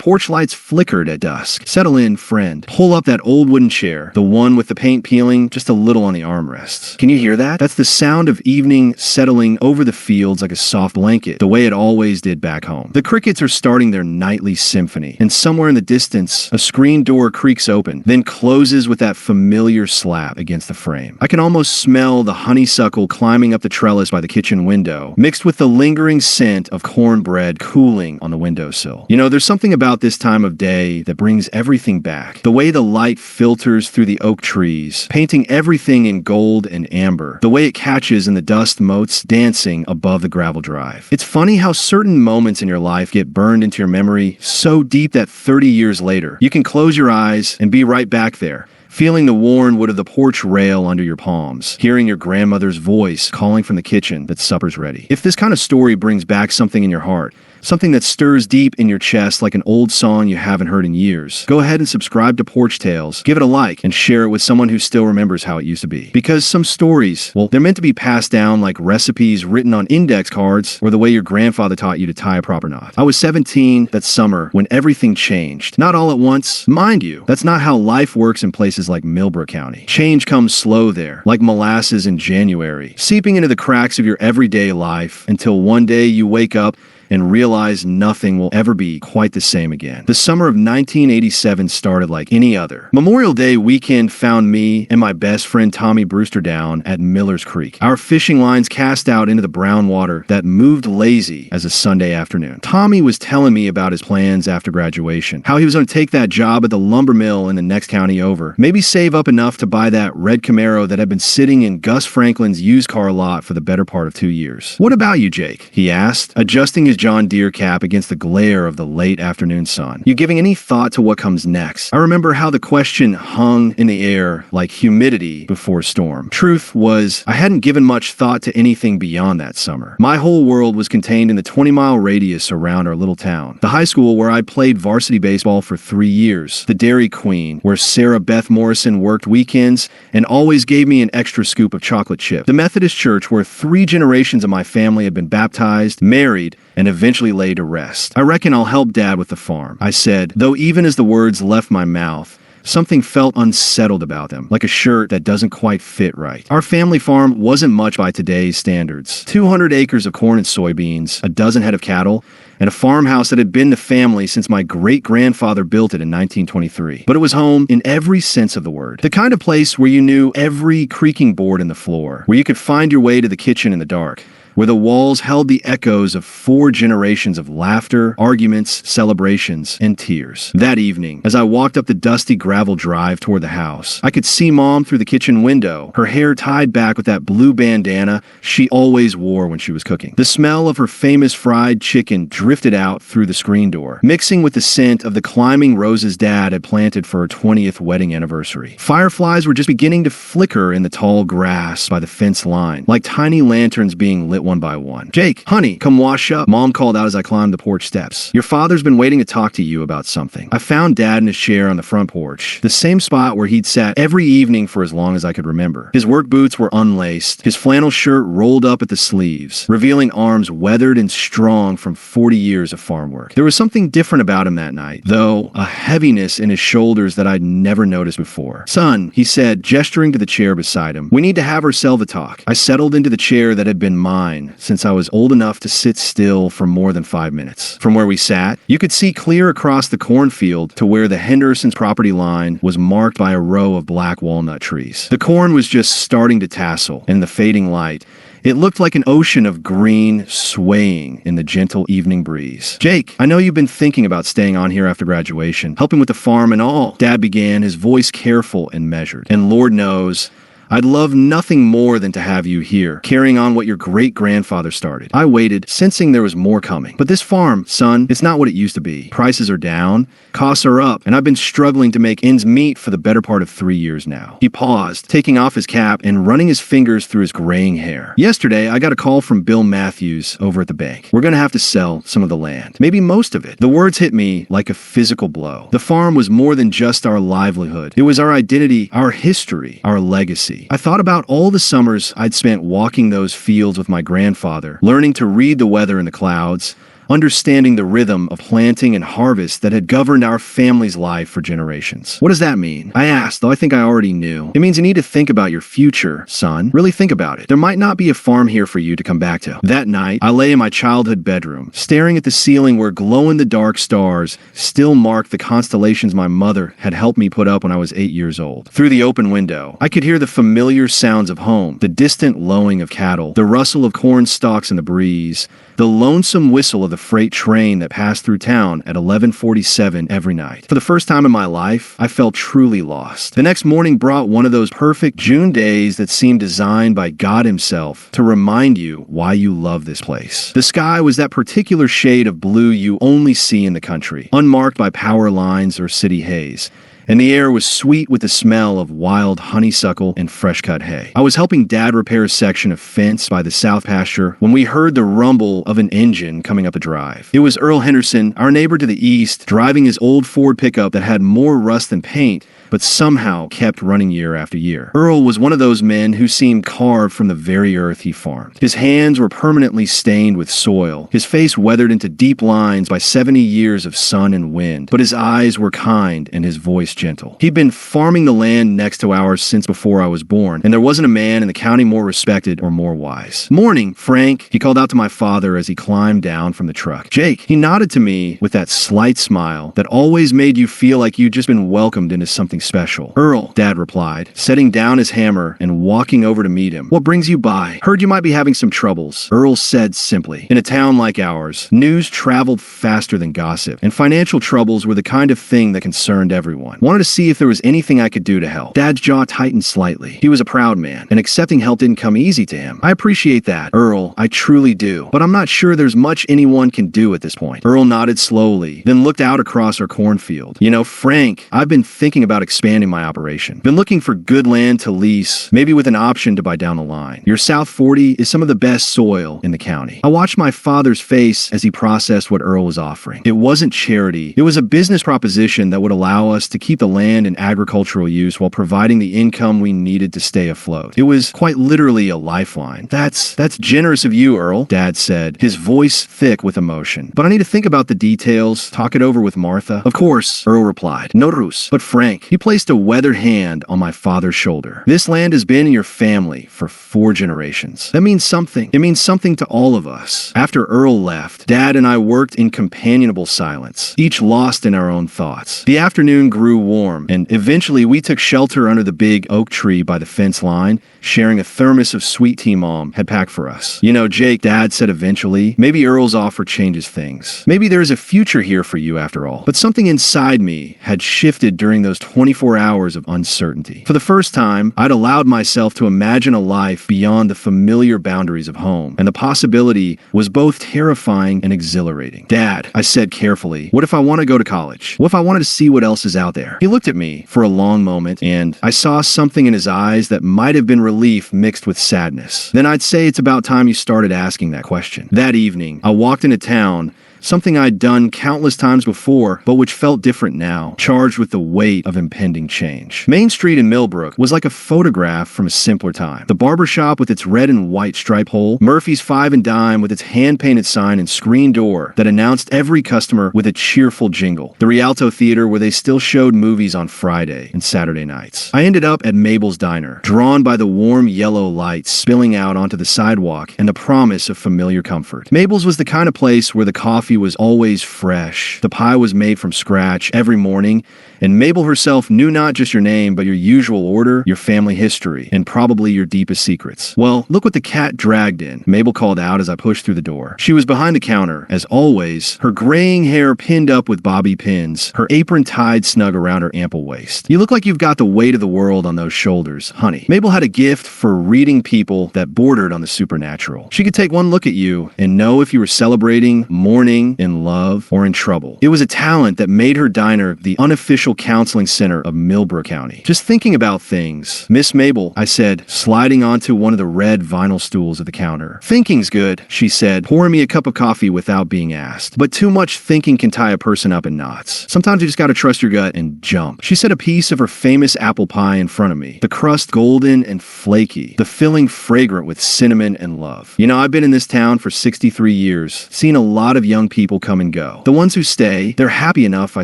porch lights flickered at dusk. Settle in, friend. Pull up that old wooden chair, the one with the paint peeling just a little on the armrests. Can you hear that? That's the sound of evening settling over the fields like a soft blanket, the way it always did back home. The crickets are starting their nightly symphony, and somewhere in the distance, a screen door creaks open, then closes with that familiar slap against the frame. I can almost smell the honeysuckle climbing up the trellis by the kitchen window, mixed with the lingering scent of cornbread cooling on the windowsill. You know, there's something about this time of day that brings everything back. The way the light filters through the oak trees, painting everything in gold and amber. The way it catches in the dust motes dancing above the gravel drive. It's funny how certain moments in your life get burned into your memory so deep that 30 years later, you can close your eyes and be right back there, feeling the worn wood of the porch rail under your palms, hearing your grandmother's voice calling from the kitchen that supper's ready. If this kind of story brings back something in your heart, something that stirs deep in your chest like an old song you haven't heard in years, go ahead and subscribe to PorchTales, give it a like, and share it with someone who still remembers how it used to be. Because some stories, well, they're meant to be passed down like recipes written on index cards or the way your grandfather taught you to tie a proper knot. I was 17 that summer when everything changed. Not all at once. Mind you, that's not how life works in places like Millbrook County. Change comes slow there, like molasses in January, seeping into the cracks of your everyday life until one day you wake up and realize nothing will ever be quite the same again. The summer of 1987 started like any other. Memorial Day weekend found me and my best friend Tommy Brewster down at Miller's Creek, our fishing lines cast out into the brown water that moved lazy as a Sunday afternoon. Tommy was telling me about his plans after graduation, how he was going to take that job at the lumber mill in the next county over, maybe save up enough to buy that red Camaro that had been sitting in Gus Franklin's used car lot for the better part of 2 years. "What about you, Jake?" he asked, adjusting his John Deere cap against the glare of the late afternoon sun. "You giving any thought to what comes next?" I remember how the question hung in the air like humidity before a storm. Truth was, I hadn't given much thought to anything beyond that summer. My whole world was contained in the 20-mile radius around our little town. The high school where I played varsity baseball for 3 years. The Dairy Queen, where Sarah Beth Morrison worked weekends and always gave me an extra scoop of chocolate chip. The Methodist church where 3 generations of my family had been baptized, married, and eventually laid to rest. "I reckon I'll help Dad with the farm," I said, though even as the words left my mouth, something felt unsettled about them, like a shirt that doesn't quite fit right. Our family farm wasn't much by today's standards. 200 acres of corn and soybeans, a dozen head of cattle, and a farmhouse that had been the family since my great-grandfather built it in 1923. But it was home in every sense of the word. The kind of place where you knew every creaking board in the floor, where you could find your way to the kitchen in the dark, where the walls held the echoes of 4 generations of laughter, arguments, celebrations, and tears. That evening, as I walked up the dusty gravel drive toward the house, I could see Mom through the kitchen window, her hair tied back with that blue bandana she always wore when she was cooking. The smell of her famous fried chicken drifted out through the screen door, mixing with the scent of the climbing roses Dad had planted for her 20th wedding anniversary. Fireflies were just beginning to flicker in the tall grass by the fence line, like tiny lanterns being lit one by one. "Jake, honey, come wash up," Mom called out as I climbed the porch steps. "Your father's been waiting to talk to you about something." I found Dad in his chair on the front porch, the same spot where he'd sat every evening for as long as I could remember. His work boots were unlaced, his flannel shirt rolled up at the sleeves, revealing arms weathered and strong from 40 years of farm work. There was something different about him that night, though, a heaviness in his shoulders that I'd never noticed before. "Son," he said, gesturing to the chair beside him, "we need to have ourselves a talk." I settled into the chair that had been mine since I was old enough to sit still for more than 5 minutes. From where we sat, you could see clear across the cornfield to where the Henderson's property line was marked by a row of black walnut trees. The corn was just starting to tassel in the fading light. It looked like an ocean of green swaying in the gentle evening breeze. "Jake, I know you've been thinking about staying on here after graduation, helping with the farm and all," Dad began, his voice careful and measured. "And Lord knows, I'd love nothing more than to have you here, carrying on what your great-grandfather started." I waited, sensing there was more coming. "But this farm, son, it's not what it used to be. Prices are down, costs are up, and I've been struggling to make ends meet for the better part of 3 years now." He paused, taking off his cap and running his fingers through his graying hair. "Yesterday, I got a call from Bill Matthews over at the bank. We're going to have to sell some of the land. Maybe most of it." The words hit me like a physical blow. The farm was more than just our livelihood. It was our identity, our history, our legacy. I thought about all the summers I'd spent walking those fields with my grandfather, learning to read the weather in the clouds, understanding the rhythm of planting and harvest that had governed our family's life for generations. What does that mean? I asked, though I think I already knew. It means you need to think about your future, son. Really think about it. There might not be a farm here for you to come back to. That night, I lay in my childhood bedroom, staring at the ceiling where glow-in-the-dark stars still marked the constellations my mother had helped me put up when I was 8 years old. Through the open window, I could hear the familiar sounds of home, the distant lowing of cattle, the rustle of corn stalks in the breeze, the lonesome whistle of the freight train that passed through town at 11:47 every night. For the first time in my life, I felt truly lost. The next morning brought one of those perfect June days that seemed designed by God himself to remind you why you love this place. The sky was that particular shade of blue you only see in the country, unmarked by power lines or city haze. And the air was sweet with the smell of wild honeysuckle and fresh-cut hay. I was helping Dad repair a section of fence by the south pasture when we heard the rumble of an engine coming up the drive. It was Earl Henderson, our neighbor to the east, driving his old Ford pickup that had more rust than paint, but somehow kept running year after year. Earl was one of those men who seemed carved from the very earth he farmed. His hands were permanently stained with soil, his face weathered into deep lines by 70 years of sun and wind, but his eyes were kind and his voice gentle. He'd been farming the land next to ours since before I was born, and there wasn't a man in the county more respected or more wise. "Morning, Frank," he called out to my father as he climbed down from the truck. "Jake." He nodded to me with that slight smile that always made you feel like you'd just been welcomed into something special. "Earl," Dad replied, setting down his hammer and walking over to meet him. "What brings you by? Heard you might be having some troubles." Earl said simply. In a town like ours, news traveled faster than gossip, and financial troubles were the kind of thing that concerned everyone. Wanted to see if there was anything I could do to help. Dad's jaw tightened slightly. He was a proud man, and accepting help didn't come easy to him. "I appreciate that, Earl. I truly do. But I'm not sure there's much anyone can do at this point." Earl nodded slowly, then looked out across our cornfield. "You know, Frank, I've been thinking about expanding my operation. Been looking for good land to lease, maybe with an option to buy down the line. Your South 40 is some of the best soil in the county." I watched my father's face as he processed what Earl was offering. It wasn't charity. It was a business proposition that would allow us to keep the land in agricultural use while providing the income we needed to stay afloat. It was quite literally a lifeline. That's generous of you, Earl," Dad said, his voice thick with emotion. "But I need to think about the details, talk it over with Martha." "Of course," Earl replied. "No ruse." But Frank, he placed a weathered hand on my father's shoulder. "This land has been in your family for 4 generations. That means something. It means something to all of us." After Earl left, Dad and I worked in companionable silence, each lost in our own thoughts. The afternoon grew warm, and eventually we took shelter under the big oak tree by the fence line, sharing a thermos of sweet tea Mom had packed for us. "You know, Jake," Dad said eventually, "maybe Earl's offer changes things. Maybe there is a future here for you after all." But something inside me had shifted during those 24 hours of uncertainty. For the first time, I'd allowed myself to imagine a life beyond the familiar boundaries of home, and the possibility was both terrifying and exhilarating. "Dad," I said carefully, "what if I want to go to college? What if I wanted to see what else is out there?" He looked at me for a long moment, and I saw something in his eyes that might have been relief mixed with sadness. "Then I'd say it's about time you started asking that question." That evening, I walked into town, something I'd done countless times before, but which felt different now, charged with the weight of impending change. Main Street in Millbrook was like a photograph from a simpler time. The barbershop with its red and white stripe hole, Murphy's Five and Dime with its hand-painted sign and screen door that announced every customer with a cheerful jingle, the Rialto Theater where they still showed movies on Friday and Saturday nights. I ended up at Mabel's Diner, drawn by the warm yellow lights spilling out onto the sidewalk and the promise of familiar comfort. Mabel's was the kind of place where the coffee was always fresh, the pie was made from scratch every morning, and Mabel herself knew not just your name, but your usual order, your family history, and probably your deepest secrets. "Well, look what the cat dragged in," Mabel called out as I pushed through the door. She was behind the counter, as always, her graying hair pinned up with bobby pins, her apron tied snug around her ample waist. "You look like you've got the weight of the world on those shoulders, honey." Mabel had a gift for reading people that bordered on the supernatural. She could take one look at you and know if you were celebrating, mourning, in love, or in trouble. It was a talent that made her diner the unofficial counseling center of Millbrook County. "Just thinking about things, Miss Mabel," I said, sliding onto one of the red vinyl stools at the counter. "Thinking's good," she said, pouring me a cup of coffee without being asked. "But too much thinking can tie a person up in knots. Sometimes you just gotta trust your gut and jump." She set a piece of her famous apple pie in front of me, the crust golden and flaky, the filling fragrant with cinnamon and love. "You know, I've been in this town for 63 years, seen a lot of young young people come and go. The ones who stay, they're happy enough, I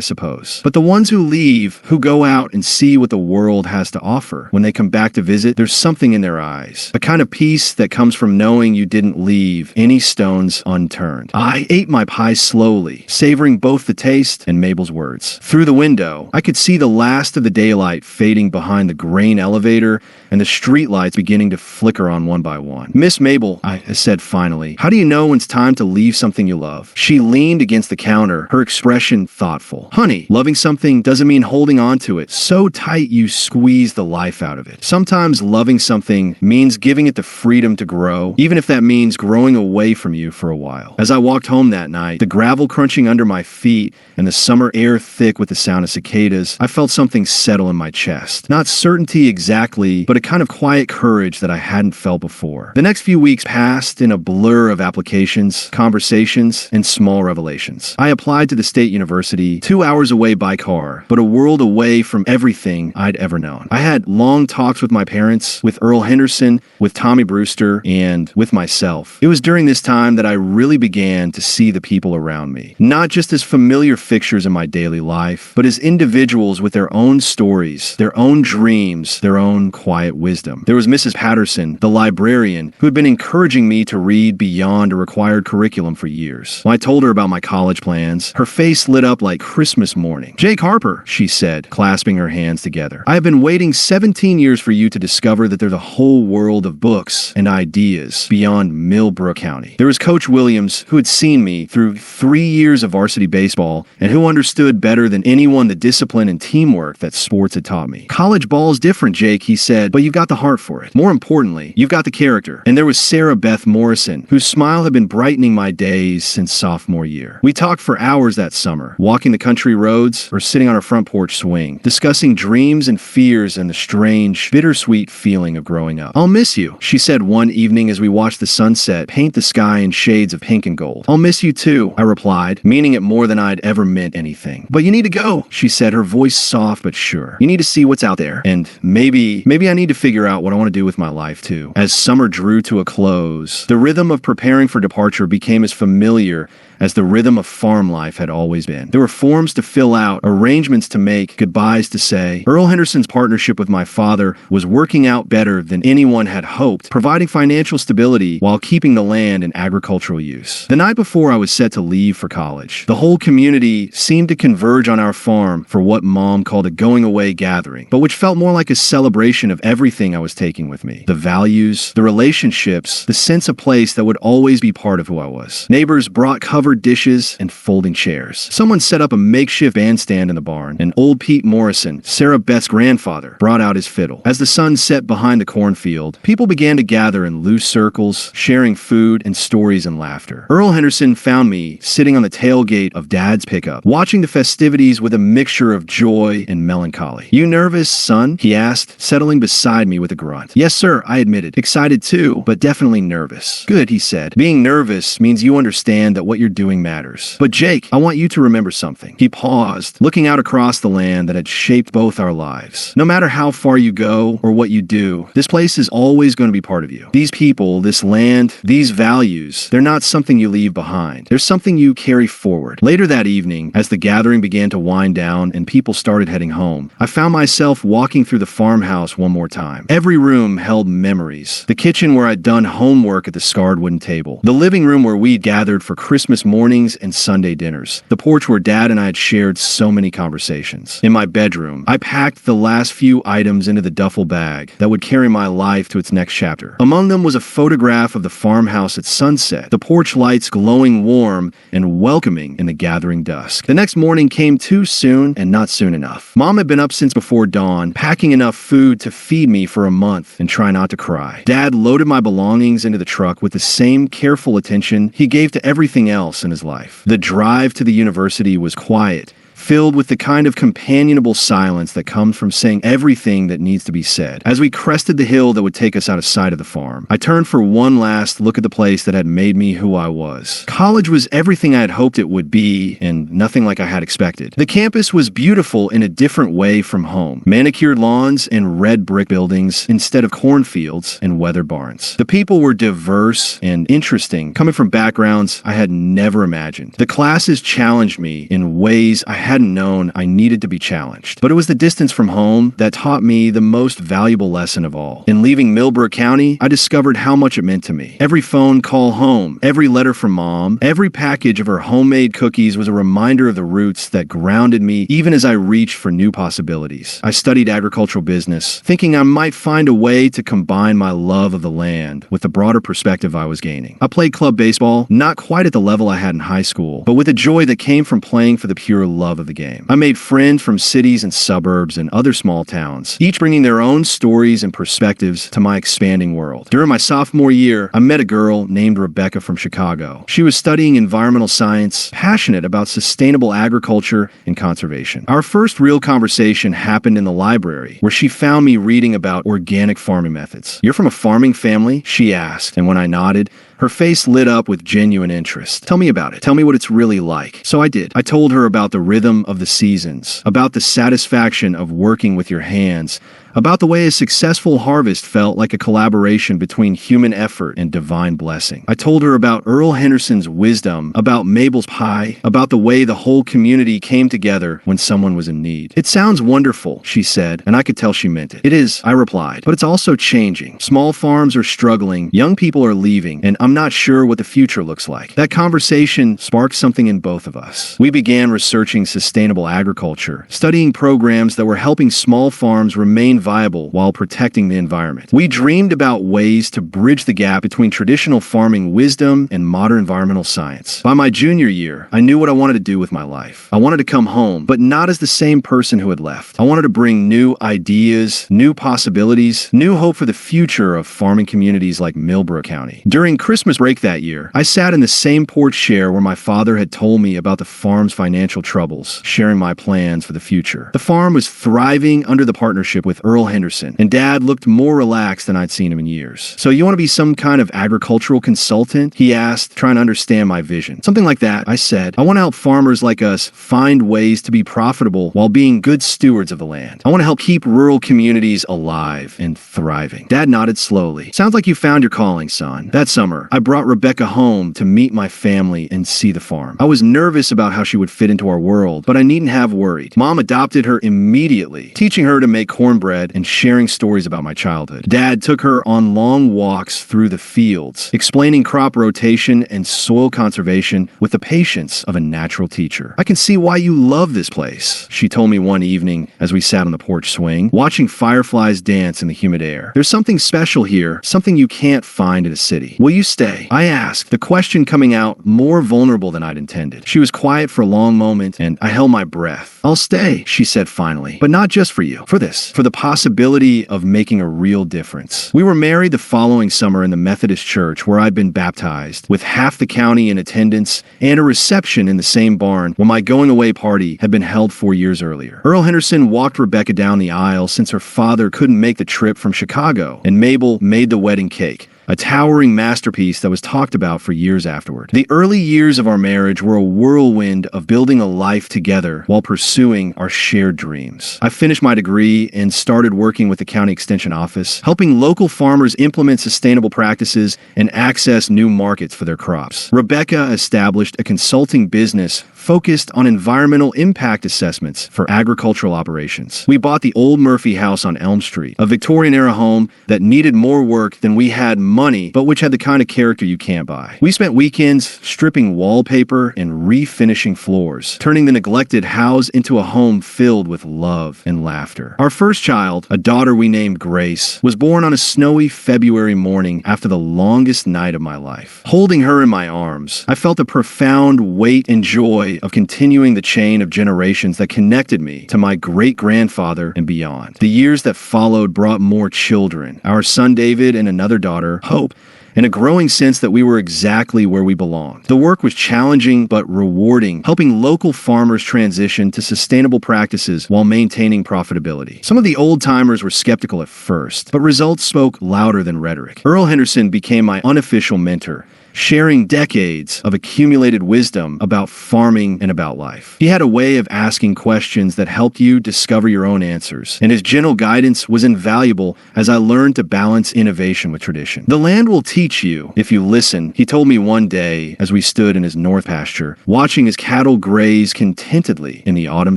suppose. But the ones who leave, who go out and see what the world has to offer, when they come back to visit, there's something in their eyes. A kind of peace that comes from knowing you didn't leave any stones unturned. I ate my pie slowly, savoring both the taste and Mabel's words. Through the window, I could see the last of the daylight fading behind the grain elevator and the streetlights beginning to flicker on one by one. "Miss Mabel," I said finally, "how do you know when it's time to leave something you love?" She leaned against the counter, her expression thoughtful. "Honey, loving something doesn't mean holding on to it so tight you squeeze the life out of it. Sometimes loving something means giving it the freedom to grow, even if that means growing away from you for a while." As I walked home that night, the gravel crunching under my feet and the summer air thick with the sound of cicadas, I felt something settle in my chest. Not certainty exactly, but a kind of quiet courage that I hadn't felt before. The next few weeks passed in a blur of applications, conversations, and small revelations. I applied to the state university, 2 hours away by car, but a world away from everything I'd ever known. I had long talks with my parents, with Earl Henderson, with Tommy Brewster, and with myself. It was during this time that I really began to see the people around me, not just as familiar fixtures in my daily life, but as individuals with their own stories, their own dreams, their own quiet wisdom. There was Mrs. Patterson, the librarian, who had been encouraging me to read beyond a required curriculum for years. When I told her about my college plans, her face lit up like Christmas morning. "Jake Harper," she said, clasping her hands together, "I have been waiting 17 years for you to discover that there's a whole world of books and ideas beyond Millbrook County." There was Coach Williams, who had seen me through 3 years of varsity baseball and who understood better than anyone the discipline and teamwork that sports had taught me. "College ball's different, Jake," he said, "but you've got the heart for it. More importantly, you've got the character." And there was Sarah Beth Morrison, whose smile had been brightening my days since sophomore year. We talked for hours that summer, walking the country roads or sitting on our front porch swing, discussing dreams and fears and the strange, bittersweet feeling of growing up. "I'll miss you," she said one evening as we watched the sunset paint the sky in shades of pink and gold. "I'll miss you too," I replied, meaning it more than I'd ever meant anything. "But you need to go," she said, her voice soft but sure. "You need to see what's out there, and maybe I need to figure out what I want to do with my life too." As summer drew to a close, the rhythm of preparing for departure became as familiar as the rhythm of farm life had always been. There were forms to fill out, arrangements to make, goodbyes to say. Earl Henderson's partnership with my father was working out better than anyone had hoped, providing financial stability while keeping the land in agricultural use. The night before I was set to leave for college, the whole community seemed to converge on our farm for what Mom called a going-away gathering, but which felt more like a celebration of everything I was taking with me. The values, the relationships, the sense of place that would always be part of who I was. Neighbors brought covered dishes and folding chairs. Someone set up a makeshift bandstand in the barn, and old Pete Morrison, Sarah Beth's grandfather, brought out his fiddle. As the sun set behind the cornfield, people began to gather in loose circles, sharing food and stories and laughter. Earl Henderson found me sitting on the tailgate of Dad's pickup, watching the festivities with a mixture of joy and melancholy. "You nervous, son?" he asked, settling beside me with a grunt. "Yes, sir," I admitted. "Excited too, but definitely nervous." "Good," he said. "Being nervous means you understand that what you're doing matters. But Jake, I want you to remember something." He paused, looking out across the land that had shaped both our lives. "No matter how far you go or what you do, this place is always going to be part of you. These people, this land, these values, they're not something you leave behind. They're something you carry forward." Later that evening, as the gathering began to wind down and people started heading home, I found myself walking through the farmhouse one more time. Every room held memories. The kitchen where I'd done homework at the scarred wooden table. The living room where we'd gathered for Christmas mornings and Sunday dinners. The porch where Dad and I had shared so many conversations. In my bedroom, I packed the last few items into the duffel bag that would carry my life to its next chapter. Among them was a photograph of the farmhouse at sunset, the porch lights glowing warm and welcoming in the gathering dusk. The next morning came too soon and not soon enough. Mom had been up since before dawn, packing enough food to feed me for a month and try not to cry. Dad loaded my belongings into the truck with the same careful attention he gave to everything else in his life. The drive to the university was quiet, filled with the kind of companionable silence that comes from saying everything that needs to be said. As we crested the hill that would take us out of sight of the farm, I turned for one last look at the place that had made me who I was. College was everything I had hoped it would be, and nothing like I had expected. The campus was beautiful in a different way from home. Manicured lawns and red brick buildings instead of cornfields and weather barns. The people were diverse and interesting, coming from backgrounds I had never imagined. The classes challenged me in ways I hadn't known I needed to be challenged. But it was the distance from home that taught me the most valuable lesson of all. In leaving Millbrook County, I discovered how much it meant to me. Every phone call home, every letter from Mom, every package of her homemade cookies was a reminder of the roots that grounded me even as I reached for new possibilities. I studied agricultural business, thinking I might find a way to combine my love of the land with the broader perspective I was gaining. I played club baseball, not quite at the level I had in high school, but with a joy that came from playing for the pure love of the game. I made friends from cities and suburbs and other small towns, each bringing their own stories and perspectives to my expanding world. During my sophomore year, I met a girl named Rebecca from Chicago. She was studying environmental science, passionate about sustainable agriculture and conservation. Our first real conversation happened in the library, where she found me reading about organic farming methods. "You're from a farming family?" she asked, and when I nodded, her face lit up with genuine interest. "Tell me about it. Tell me what it's really like." So I did. I told her about the rhythm of the seasons, about the satisfaction of working with your hands, about the way a successful harvest felt like a collaboration between human effort and divine blessing. I told her about Earl Henderson's wisdom, about Mabel's pie, about the way the whole community came together when someone was in need. "It sounds wonderful," she said, and I could tell she meant it. "It is," I replied, "but it's also changing. Small farms are struggling, young people are leaving, and I'm not sure what the future looks like." That conversation sparked something in both of us. We began researching sustainable agriculture, studying programs that were helping small farms remain viable while protecting the environment. We dreamed about ways to bridge the gap between traditional farming wisdom and modern environmental science. By my junior year, I knew what I wanted to do with my life. I wanted to come home, but not as the same person who had left. I wanted to bring new ideas, new possibilities, new hope for the future of farming communities like Millbrook County. During Christmas break that year, I sat in the same porch chair where my father had told me about the farm's financial troubles, sharing my plans for the future. The farm was thriving under the partnership with Earl Henderson, and Dad looked more relaxed than I'd seen him in years. "So you want to be some kind of agricultural consultant?" he asked, trying to understand my vision. "Something like that," I said. "I want to help farmers like us find ways to be profitable while being good stewards of the land. I want to help keep rural communities alive and thriving." Dad nodded slowly. "Sounds like you found your calling, son." That summer, I brought Rebecca home to meet my family and see the farm. I was nervous about how she would fit into our world, but I needn't have worried. Mom adopted her immediately, teaching her to make cornbread and sharing stories about my childhood. Dad took her on long walks through the fields, explaining crop rotation and soil conservation with the patience of a natural teacher. "I can see why you love this place," she told me one evening as we sat on the porch swing, watching fireflies dance in the humid air. "There's something special here, something you can't find in a city. Will you stay?" I asked, the question coming out more vulnerable than I'd intended. She was quiet for a long moment, and I held my breath. "I'll stay," she said finally, "but not just for you, for this, for the possibility of making a real difference." We were married the following summer in the Methodist church where I'd been baptized, with half the county in attendance and a reception in the same barn where my going-away party had been held 4 years earlier. Earl Henderson walked Rebecca down the aisle since her father couldn't make the trip from Chicago, and Mabel made the wedding cake, a towering masterpiece that was talked about for years afterward. The early years of our marriage were a whirlwind of building a life together while pursuing our shared dreams. I finished my degree and started working with the county extension office, helping local farmers implement sustainable practices and access new markets for their crops. Rebecca established a consulting business focused on environmental impact assessments for agricultural operations. We bought the old Murphy house on Elm Street, a Victorian-era home that needed more work than we had money, but which had the kind of character you can't buy. We spent weekends stripping wallpaper and refinishing floors, turning the neglected house into a home filled with love and laughter. Our first child, a daughter we named Grace, was born on a snowy February morning after the longest night of my life. Holding her in my arms, I felt a profound weight and joy joy of continuing the chain of generations that connected me to my great-grandfather and beyond. The years that followed brought more children, our son David and another daughter, Hope, and a growing sense that we were exactly where we belonged. The work was challenging but rewarding, helping local farmers transition to sustainable practices while maintaining profitability. Some of the old-timers were skeptical at first, but results spoke louder than rhetoric. Earl Henderson became my unofficial mentor, sharing decades of accumulated wisdom about farming and about life. He had a way of asking questions that helped you discover your own answers, and his gentle guidance was invaluable as I learned to balance innovation with tradition. The land will teach you if you listen, he told me one day as we stood in his north pasture, watching his cattle graze contentedly in the autumn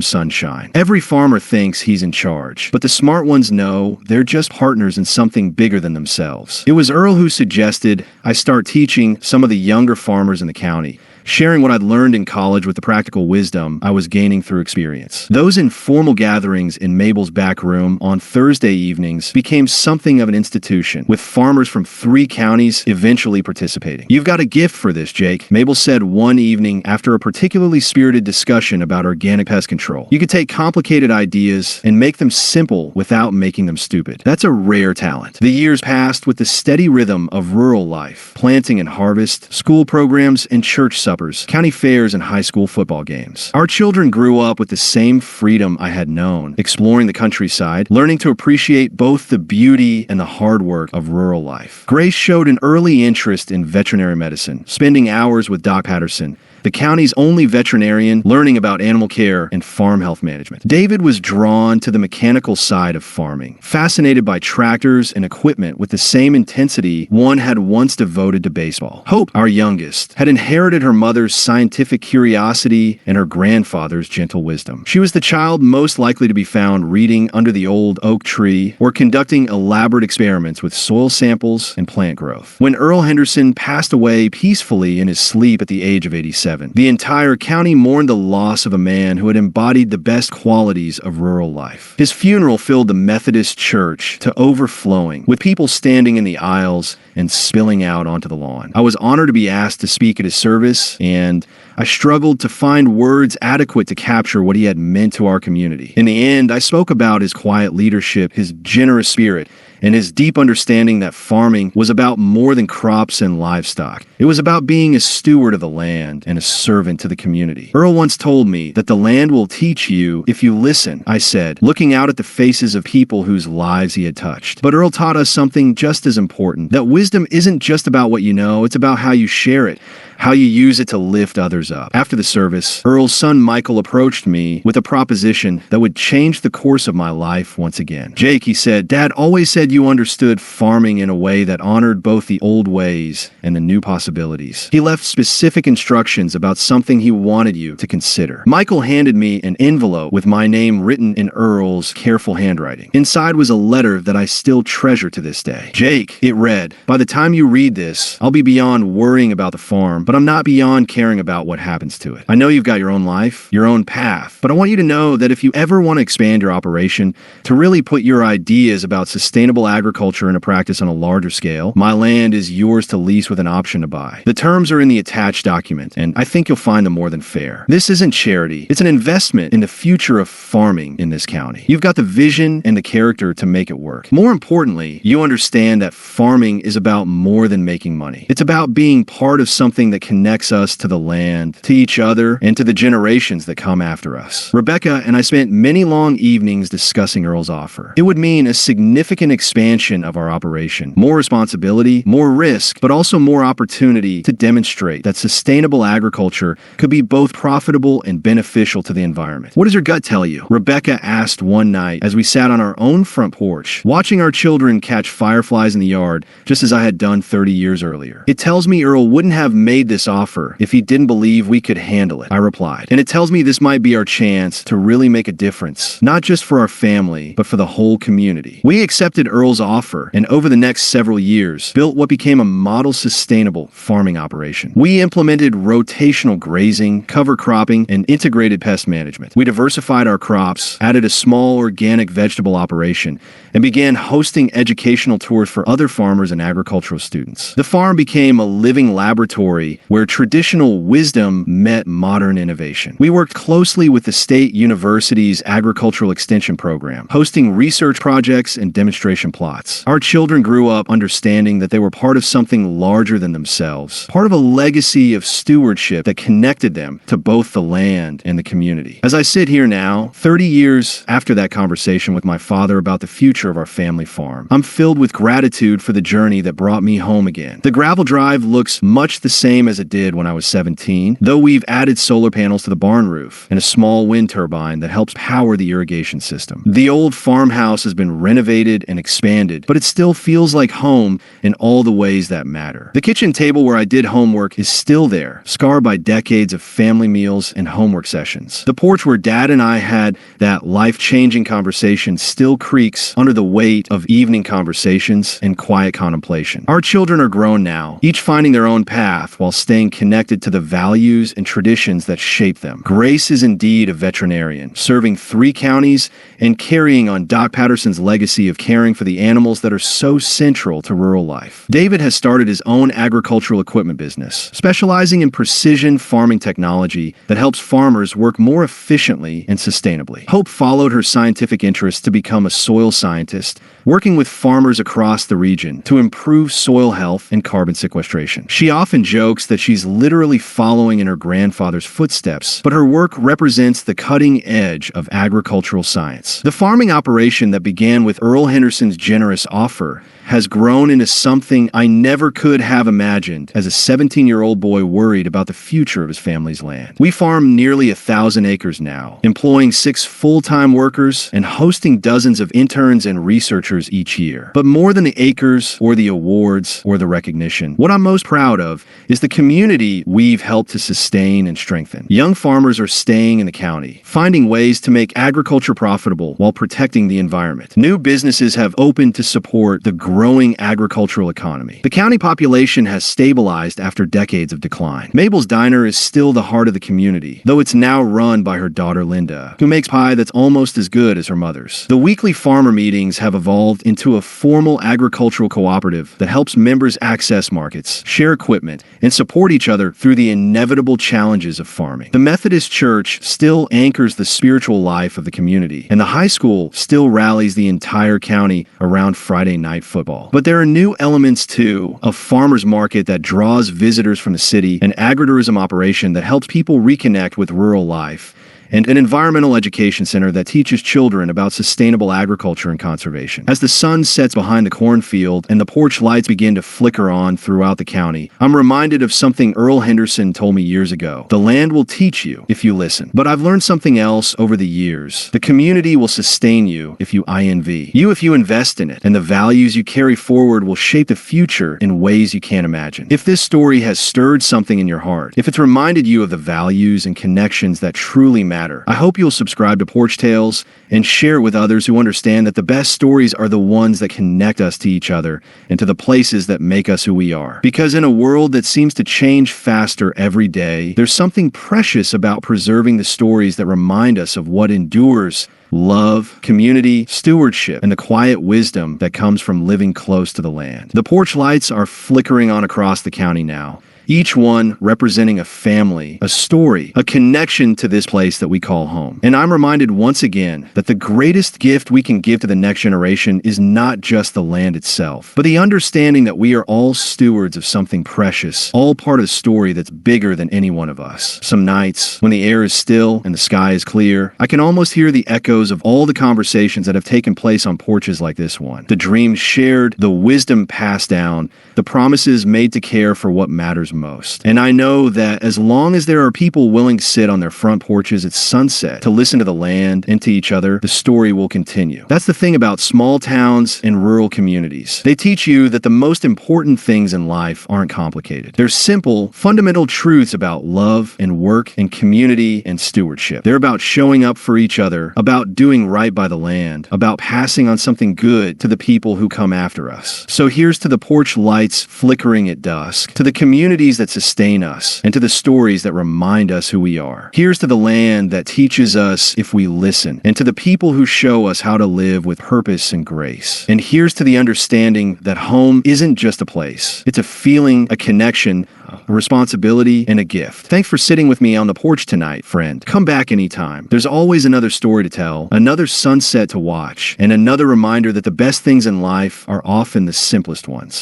sunshine. Every farmer thinks he's in charge, but the smart ones know they're just partners in something bigger than themselves. It was Earl who suggested I start teaching some of the younger farmers in the county, sharing what I'd learned in college with the practical wisdom I was gaining through experience. Those informal gatherings in Mabel's back room on Thursday evenings became something of an institution, with farmers from 3 counties eventually participating. "You've got a gift for this, Jake," Mabel said one evening after a particularly spirited discussion about organic pest control. "You could take complicated ideas and make them simple without making them stupid. That's a rare talent." The years passed with the steady rhythm of rural life, planting and harvest, school programs and church suppers, county fairs, and high school football games. Our children grew up with the same freedom I had known, exploring the countryside, learning to appreciate both the beauty and the hard work of rural life. Grace showed an early interest in veterinary medicine, spending hours with Doc Patterson, the county's only veterinarian, learning about animal care and farm health management. David was drawn to the mechanical side of farming, fascinated by tractors and equipment with the same intensity one had once devoted to baseball. Hope, our youngest, had inherited her mother's scientific curiosity and her grandfather's gentle wisdom. She was the child most likely to be found reading under the old oak tree or conducting elaborate experiments with soil samples and plant growth. When Earl Henderson passed away peacefully in his sleep at the age of 87, the entire county mourned the loss of a man who had embodied the best qualities of rural life. His funeral filled the Methodist church to overflowing, with people standing in the aisles and spilling out onto the lawn. I was honored to be asked to speak at his service, and I struggled to find words adequate to capture what he had meant to our community. In the end, I spoke about his quiet leadership, his generous spirit, and his deep understanding that farming was about more than crops and livestock. It was about being a steward of the land and a servant to the community. Earl once told me that the land will teach you if you listen, I said, looking out at the faces of people whose lives he had touched. But Earl taught us something just as important, that wisdom isn't just about what you know, it's about how you share it, how you use it to lift others up. After the service, Earl's son Michael approached me with a proposition that would change the course of my life once again. "Jake," he said, "Dad always said you understood farming in a way that honored both the old ways and the new possibilities. He left specific instructions about something he wanted you to consider." Michael handed me an envelope with my name written in Earl's careful handwriting. Inside was a letter that I still treasure to this day. "Jake," it read, "by the time you read this, I'll be beyond worrying about the farm, but I'm not beyond caring about what happens to it. I know you've got your own life, your own path, but I want you to know that if you ever want to expand your operation, to really put your ideas about sustainable agriculture into practice on a larger scale, my land is yours to lease with an option to buy. The terms are in the attached document, and I think you'll find them more than fair. This isn't charity. It's an investment in the future of farming in this county. You've got the vision and the character to make it work. More importantly, you understand that farming is about more than making money. It's about being part of something that connects us to the land, to each other, and to the generations that come after us." Rebecca and I spent many long evenings discussing Earl's offer. It would mean a significant expansion of our operation, more responsibility, more risk, but also more opportunity to demonstrate that sustainable agriculture could be both profitable and beneficial to the environment. "What does your gut tell you?" Rebecca asked one night as we sat on our own front porch, watching our children catch fireflies in the yard, just as I had done 30 years earlier. "It tells me Earl wouldn't have made this offer if he didn't believe we could handle it," I replied. "And it tells me this might be our chance to really make a difference, not just for our family, but for the whole community." We accepted Earl's offer, and over the next several years, built what became a model sustainable farming operation. We implemented rotational grazing, cover cropping, and integrated pest management. We diversified our crops, added a small organic vegetable operation, and began hosting educational tours for other farmers and agricultural students. The farm became a living laboratory community where traditional wisdom met modern innovation. We worked closely with the State University's Agricultural Extension Program, hosting research projects and demonstration plots. Our children grew up understanding that they were part of something larger than themselves, part of a legacy of stewardship that connected them to both the land and the community. As I sit here now, 30 years after that conversation with my father about the future of our family farm, I'm filled with gratitude for the journey that brought me home again. The gravel drive looks much the same as it did when I was 17, though we've added solar panels to the barn roof and a small wind turbine that helps power the irrigation system. The old farmhouse has been renovated and expanded, but it still feels like home in all the ways that matter. The kitchen table where I did homework is still there, scarred by decades of family meals and homework sessions. The porch where Dad and I had that life-changing conversation still creaks under the weight of evening conversations and quiet contemplation. Our children are grown now, each finding their own path while staying connected to the values and traditions that shape them. Grace is indeed a veterinarian, serving 3 counties and carrying on Doc Patterson's legacy of caring for the animals that are so central to rural life. David has started his own agricultural equipment business, specializing in precision farming technology that helps farmers work more efficiently and sustainably. Hope followed her scientific interests to become a soil scientist, working with farmers across the region to improve soil health and carbon sequestration. She often jokes that she's literally following in her grandfather's footsteps, but her work represents the cutting edge of agricultural science. The farming operation that began with Earl Henderson's generous offer has grown into something I never could have imagined as a 17-year-old boy worried about the future of his family's land. We farm nearly 1,000 acres now, employing 6 full-time workers and hosting dozens of interns and researchers each year. But more than the acres or the awards or the recognition, what I'm most proud of is the community we've helped to sustain and strengthen. Young farmers are staying in the county, finding ways to make agriculture profitable while protecting the environment. New businesses have opened to support the growing agricultural economy. The county population has stabilized after decades of decline. Mabel's Diner is still the heart of the community, though it's now run by her daughter Linda, who makes pie that's almost as good as her mother's. The weekly farmer meetings have evolved into a formal agricultural cooperative that helps members access markets, share equipment, and support each other through the inevitable challenges of farming. The Methodist Church still anchors the spiritual life of the community, and the high school still rallies the entire county around Friday night football. But there are new elements too, a farmer's market that draws visitors from the city, an agritourism operation that helps people reconnect with rural life, and an environmental education center that teaches children about sustainable agriculture and conservation. As the sun sets behind the cornfield and the porch lights begin to flicker on throughout the county, I'm reminded of something Earl Henderson told me years ago. The land will teach you if you listen. But I've learned something else over the years. The community will sustain you if you INV. You if you invest in it, and the values you carry forward will shape the future in ways you can't imagine. If this story has stirred something in your heart, if it's reminded you of the values and connections that truly matter, I hope you'll subscribe to PorchTales and share with others who understand that the best stories are the ones that connect us to each other and to the places that make us who we are. Because in a world that seems to change faster every day, there's something precious about preserving the stories that remind us of what endures: love, community, stewardship, and the quiet wisdom that comes from living close to the land. The porch lights are flickering on across the county now, each one representing a family, a story, a connection to this place that we call home. And I'm reminded once again that the greatest gift we can give to the next generation is not just the land itself, but the understanding that we are all stewards of something precious, all part of a story that's bigger than any one of us. Some nights, when the air is still and the sky is clear, I can almost hear the echoes of all the conversations that have taken place on porches like this one. The dreams shared, the wisdom passed down, the promises made to care for what matters most. And I know that as long as there are people willing to sit on their front porches at sunset to listen to the land and to each other, the story will continue. That's the thing about small towns and rural communities. They teach you that the most important things in life aren't complicated. They're simple, fundamental truths about love and work and community and stewardship. They're about showing up for each other, about doing right by the land, about passing on something good to the people who come after us. So here's to the porch lights flickering at dusk, to the communities that sustain us, and to the stories that remind us who we are. Here's to the land that teaches us if we listen, and to the people who show us how to live with purpose and grace. And here's to the understanding that home isn't just a place. It's a feeling, a connection, A responsibility and a gift. Thanks for sitting with me on the porch tonight, friend. Come back anytime. There's always another story to tell, another sunset to watch, and another reminder that the best things in life are often the simplest ones.